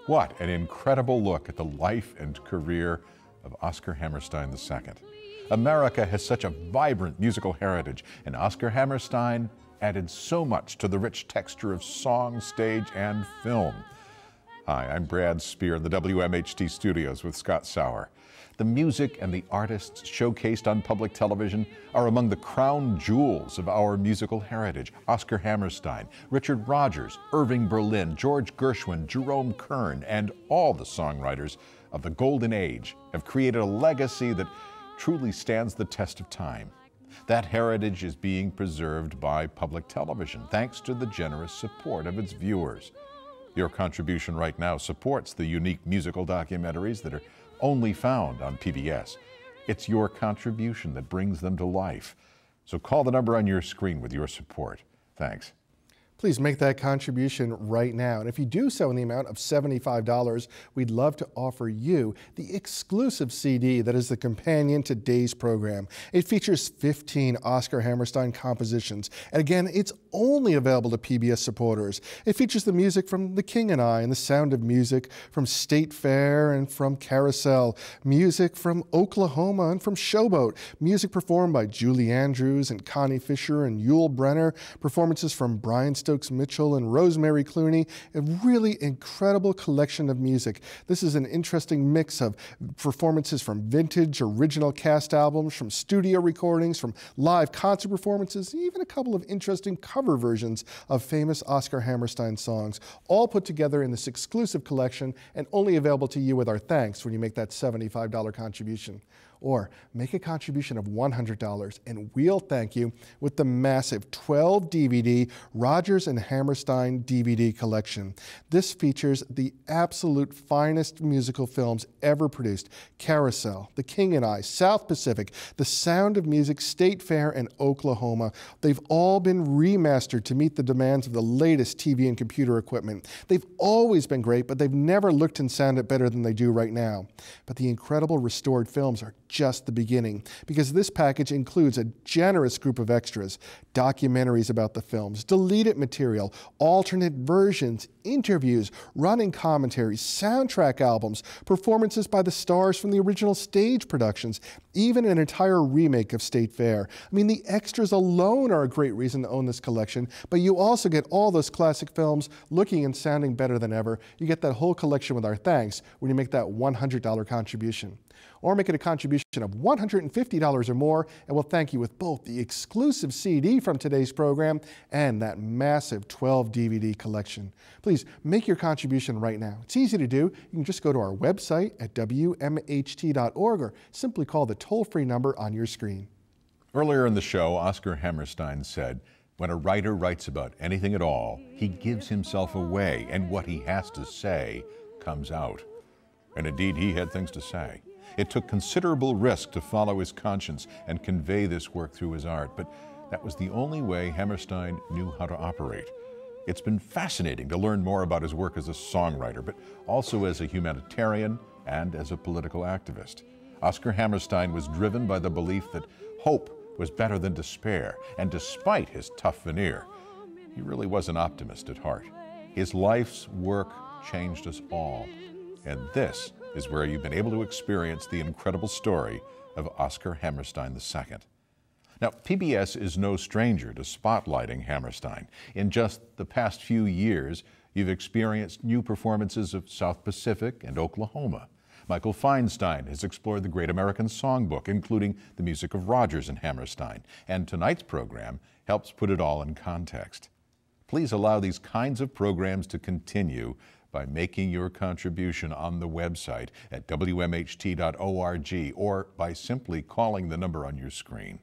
What an incredible look at the life and career of Oscar Hammerstein II. America has such a vibrant musical heritage, and Oscar Hammerstein added so much to the rich texture of song, stage, and film. Hi, I'm Brad Spear in the WMHT studios with Scott Sauer. The music and the artists showcased on public television are among the crown jewels of our musical heritage. Oscar Hammerstein, Richard Rodgers, Irving Berlin, George Gershwin, Jerome Kern, and all the songwriters of the Golden Age have created a legacy that truly stands the test of time. That heritage is being preserved by public television thanks to the generous support of its viewers. Your contribution right now supports the unique musical documentaries that are only found on PBS. It's your contribution that brings them to life. So call the number on your screen with your support. Thanks. Please make that contribution right now. And if you do so in the amount of $75, we'd love to offer you the exclusive CD that is the companion to today's program. It features 15 Oscar Hammerstein compositions. And again, it's only available to PBS supporters. It features the music from The King and I and The Sound of Music, from State Fair and from Carousel, music from Oklahoma and from Showboat, music performed by Julie Andrews and Connie Fisher and Yul Brynner, performances from Brian Stokes Mitchell and Rosemary Clooney, a really incredible collection of music. This is an interesting mix of performances from vintage original cast albums, from studio recordings, from live concert performances, even a couple of interesting cover versions of famous Oscar Hammerstein songs, all put together in this exclusive collection and only available to you with our thanks when you make that $75 contribution. Or make a contribution of $100 and we'll thank you with the massive 12 DVD Rodgers and Hammerstein DVD collection. This features the absolute finest musical films ever produced: Carousel, The King and I, South Pacific, The Sound of Music, State Fair, and Oklahoma. They've all been remastered to meet the demands of the latest TV and computer equipment. They've always been great, but they've never looked and sounded better than they do right now. But the incredible restored films are just the beginning, because this package includes a generous group of extras: documentaries about the films, deleted material, alternate versions, interviews, running commentaries, soundtrack albums, performances by the stars from the original stage productions, even an entire remake of State Fair. I mean, the extras alone are a great reason to own this collection, but you also get all those classic films looking and sounding better than ever. You get that whole collection with our thanks when you make that $100 contribution. Or make it a contribution of $150 or more, and we'll thank you with both the exclusive CD from today's program and that massive 12 DVD collection. Please make your contribution right now. It's easy to do. You can just go to our website at WMHT.org or simply call the toll-free number on your screen. Earlier in the show, Oscar Hammerstein said, "When a writer writes about anything at all, he gives himself away, and what he has to say comes out." And indeed, he had things to say. It took considerable risk to follow his conscience and convey this work through his art, but that was the only way Hammerstein knew how to operate. It's been fascinating to learn more about his work as a songwriter, but also as a humanitarian and as a political activist. Oscar Hammerstein was driven by the belief that hope was better than despair, and despite his tough veneer, he really was an optimist at heart. His life's work changed us all, and this is where you've been able to experience the incredible story of Oscar Hammerstein II. Now, PBS is no stranger to spotlighting Hammerstein. In just the past few years, you've experienced new performances of South Pacific and Oklahoma. Michael Feinstein has explored the Great American Songbook, including the music of Rodgers and Hammerstein, and tonight's program helps put it all in context. Please allow these kinds of programs to continue by making your contribution on the website at WMHT.org or by simply calling the number on your screen.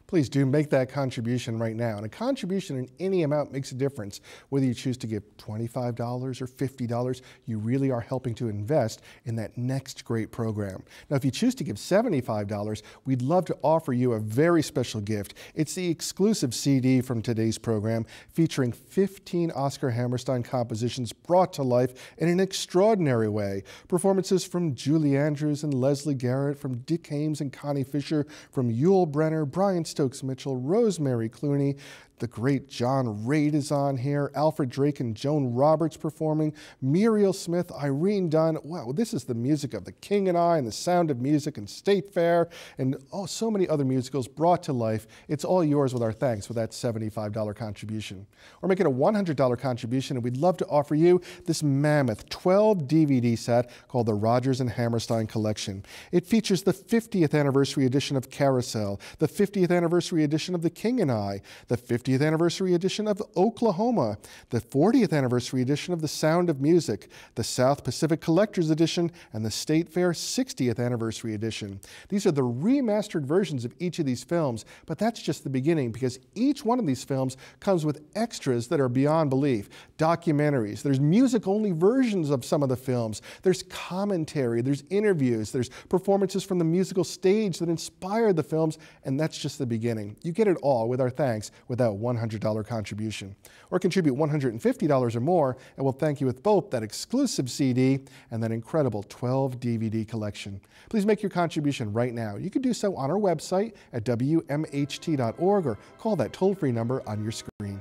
Please do make that contribution right now. And a contribution in any amount makes a difference. Whether you choose to give $25 or $50, you really are helping to invest in that next great program. Now, if you choose to give $75, we'd love to offer you a very special gift. It's the exclusive CD from today's program featuring 15 Oscar Hammerstein compositions brought to life in an extraordinary way. Performances from Julie Andrews and Leslie Garrett, from Dick Haymes and Connie Fisher, from Yul Brynner, Brian Stokes Stokes Mitchell, Rosemary Clooney, the great John Raitt is on here, Alfred Drake and Joan Roberts performing, Muriel Smith, Irene Dunn. Wow, this is the music of The King and I and The Sound of Music and State Fair and so many other musicals brought to life. It's all yours with our thanks for that $75 contribution. Or make it a $100 contribution, and we'd love to offer you this mammoth 12 DVD set called the Rodgers and Hammerstein Collection. It features the 50th anniversary edition of Carousel, the 50th anniversary edition of The King and I, the 50th anniversary edition of Oklahoma, the 40th anniversary edition of The Sound of Music, the South Pacific Collector's Edition, and the State Fair 60th anniversary edition. These are the remastered versions of each of these films, but that's just the beginning, because each one of these films comes with extras that are beyond belief. Documentaries, there's music-only versions of some of the films, there's commentary, there's interviews, there's performances from the musical stage that inspired the films, and that's just the beginning. You get it all with our thanks with that $100 contribution. Or contribute $150 or more, and we'll thank you with both that exclusive CD and that incredible 12 DVD collection. Please make your contribution right now. You can do so on our website at WMHT.org or call that toll-free number on your screen.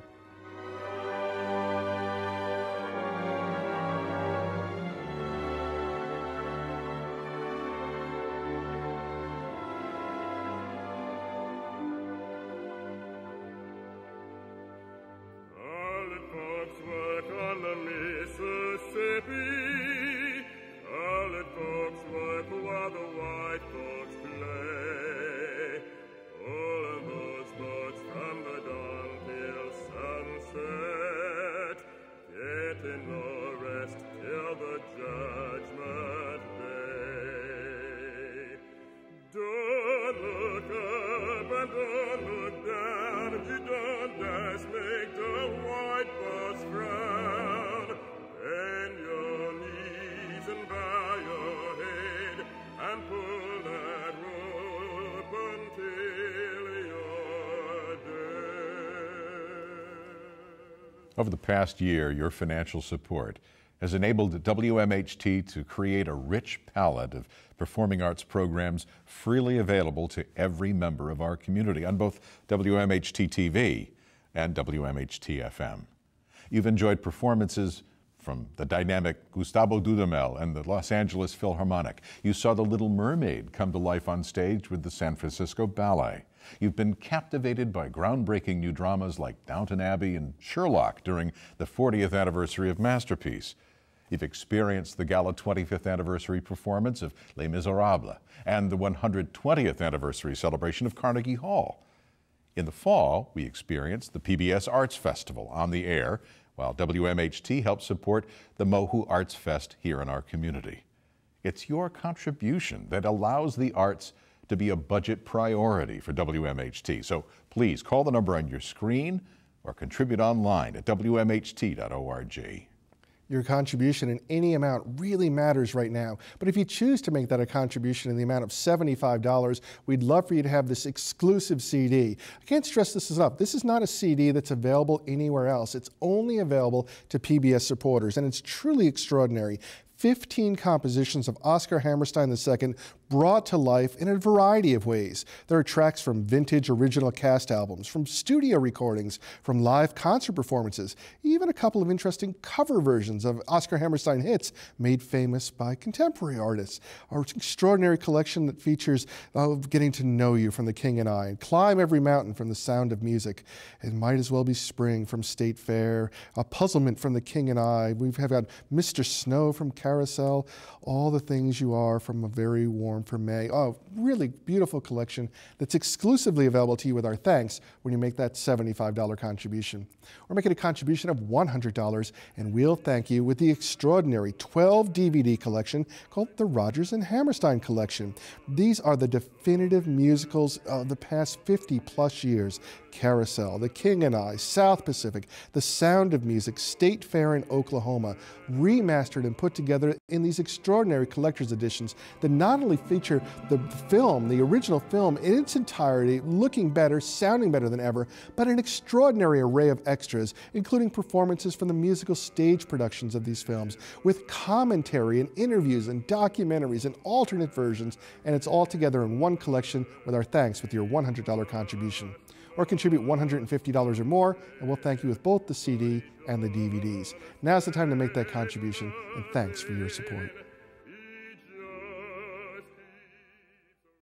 Over the past year, your financial support has enabled WMHT to create a rich palette of performing arts programs freely available to every member of our community on both WMHT-TV and WMHT-FM. You've enjoyed performances from the dynamic Gustavo Dudamel and the Los Angeles Philharmonic. You saw The Little Mermaid come to life on stage with the San Francisco Ballet. You've been captivated by groundbreaking new dramas like Downton Abbey and Sherlock during the 40th anniversary of Masterpiece. You've experienced the Gala 25th anniversary performance of Les Miserables and the 120th anniversary celebration of Carnegie Hall. In the fall, we experienced the PBS Arts Festival on the air, while WMHT helped support the Mohu Arts Fest here in our community. It's your contribution that allows the arts to be a budget priority for WMHT. So please call the number on your screen or contribute online at WMHT.org. Your contribution in any amount really matters right now. But if you choose to make that a contribution in the amount of $75, we'd love for you to have this exclusive CD. I can't stress this enough. This is not a CD that's available anywhere else. It's only available to PBS supporters, and it's truly extraordinary. 15 compositions of Oscar Hammerstein II brought to life in a variety of ways. There are tracks from vintage original cast albums, from studio recordings, from live concert performances, even a couple of interesting cover versions of Oscar Hammerstein hits made famous by contemporary artists. Our extraordinary collection that features Getting to Know You from The King and I, and Climb Every Mountain from The Sound of Music, It Might As Well Be Spring from State Fair, A Puzzlement from The King and I. We've had Mr. Snow from Carousel, All the Things You Are from A Very Warm for May. Oh, really beautiful collection that's exclusively available to you with our thanks when you make that $75 contribution. Or make it a contribution of $100, and we'll thank you with the extraordinary 12 DVD collection called the Rodgers and Hammerstein Collection. These are the definitive musicals of the past 50 plus years. Carousel, The King and I, South Pacific, The Sound of Music, State Fair in Oklahoma, remastered and put together in these extraordinary collector's editions that not only feature the film, the original film in its entirety, looking better, sounding better than ever, but an extraordinary array of extras, including performances from the musical stage productions of these films, with commentary and interviews and documentaries and alternate versions, and it's all together in one collection with our thanks with your $100 contribution. Or contribute $150 or more, and we'll thank you with both the CD and the DVDs. Now's the time to make that contribution, and thanks for your support.